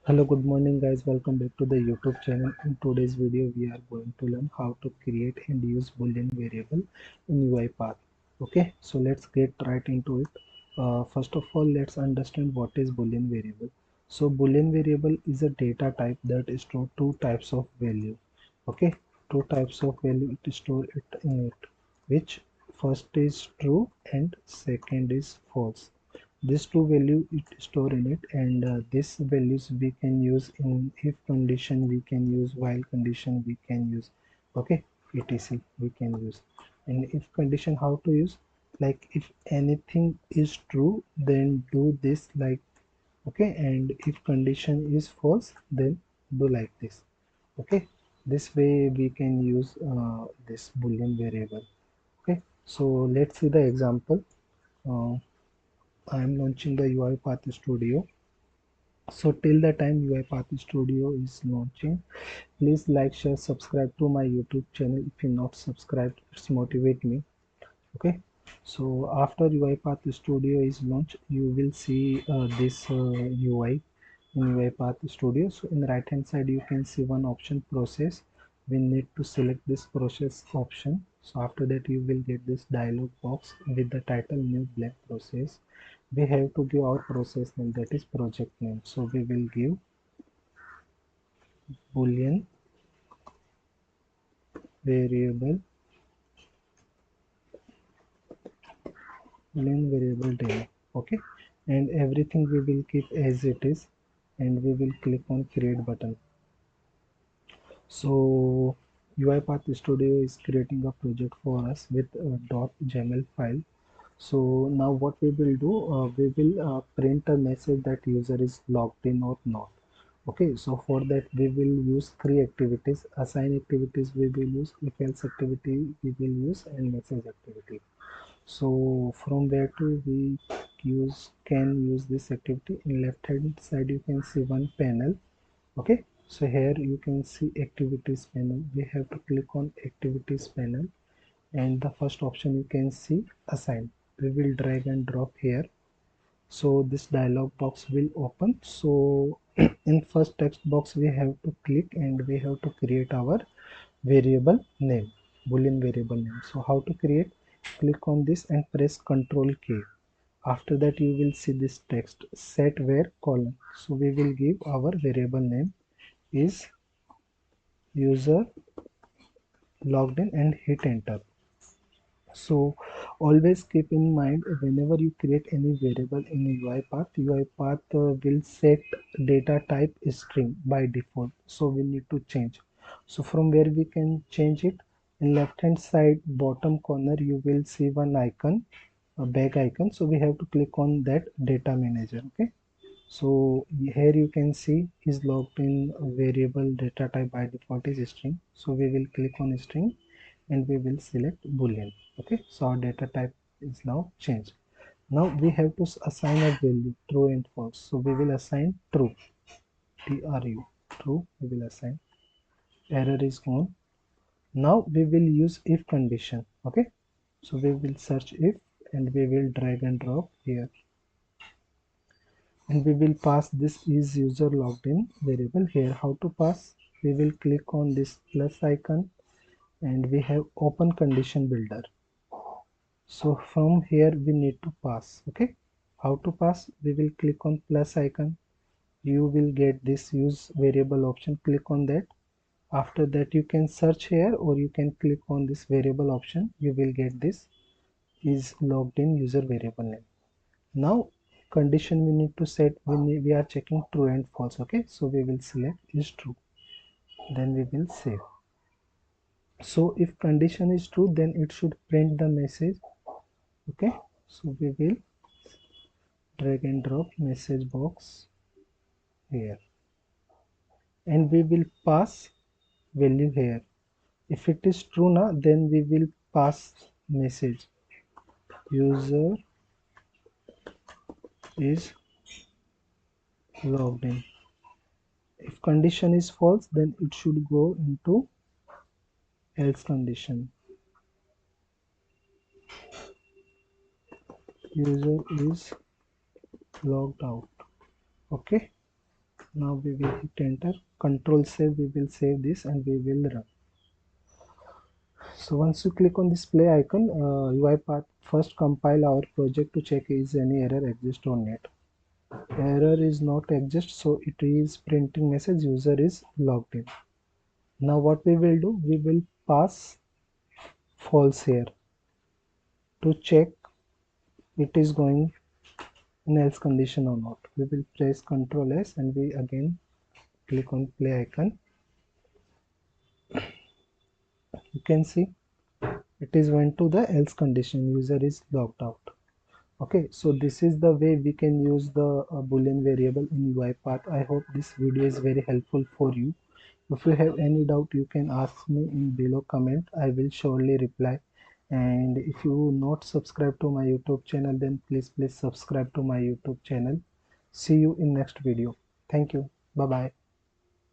Hello, good morning guys. Welcome back to the YouTube channel. In today's video, we are going to learn how to create and use Boolean variable in UiPath. Okay, so let's get right into it. First of all, let's understand what is Boolean variable. So Boolean variable is a data type that store two types of value. Okay, two types of value it store it in it, which first is true and second is false. This two value it store in it, and these values we can use in if condition, we can use while condition, we can use, okay, etc we can use. And if condition, how to use, like if anything is true then do this, like, okay, and if condition is false then do like this. Okay, this way we can use this boolean variable. Okay, so let's see the example. uh, I am launching the UiPath Studio. So till the time UiPath Studio is launching, please like, share, subscribe to my YouTube channel. If you're not subscribed, it's motivate me. Okay. So after UiPath Studio is launched, you will see this UI in UiPath Studio. So in the right hand side, you can see one option, process. We need to select this process option. So after that, you will get this dialog box with the title new blank process. We have to give our process name, that is project name. So we will give boolean variable, demo. Okay, and everything we will keep as it is, and we will click on create button. So UiPath Studio is creating a project for us with a .jml file. So now what we will do, we will print a message that user is logged in or not. Okay, so for that we will use three activities. Assign activities we will use, if else activity we will use, and message activity. So from where to we can use this activity, in left hand side you can see one panel. Okay, so here you can see activities panel. We have to click on activities panel, and the first option you can see assign. We will drag and drop here, so this dialog box will open. So in first text box we have to click and we have to create our variable name, boolean variable name. So how to create, click on this and press Ctrl K. After that you will see this text set where colon. So we will give our variable name is user logged in and hit enter. So always keep in mind, whenever you create any variable in UiPath will set data type string by default. So we need to change. So from where we can change it, in left hand side bottom corner you will see one icon, a bag icon. So we have to click on that data manager. Okay. So here you can see is logged in variable data type by default is string. So we will click on string and we will select boolean. Okay, so our data type is now changed. Now we have to assign a value, true and false. So we will assign true, true we will assign. Error is gone. Now we will use if condition. Okay, so we will search if and we will drag and drop here, and we will pass this is user logged in variable here. How to pass, we will click on this plus icon and we have open condition builder. So from here we need to pass. Okay, how to pass, we will click on plus icon, you will get this use variable option, click on that. After that you can search here or you can click on this variable option, you will get this is logged in user variable name. Now condition we need to set, we are checking true and false. Okay, so we will select is true, then we will save. So if condition is true then it should print the message. Okay, so we will drag and drop message box here and we will pass value here. If it is true now, then we will pass message user is logged in. If condition is false, then it should go into else condition, user is logged out. Okay, Now we will hit enter, control save, we will save this and we will run. So once you click on this play icon, UiPath first compile our project to check is any error exist or not. Error is not exist, so it is printing message user is logged in. Now what we will do, we will pass false here to check it is going in else condition or not. We will press Ctrl S and we again click on play icon. You can see it is went to the else condition, user is logged out. Okay, so this is the way we can use the boolean variable in UiPath. I hope this video is very helpful for you. If you have any doubt, you can ask me in below comment. I will surely reply. And if you not subscribe to my YouTube channel, then please subscribe to my YouTube channel. See you in next video. Thank you. Bye bye.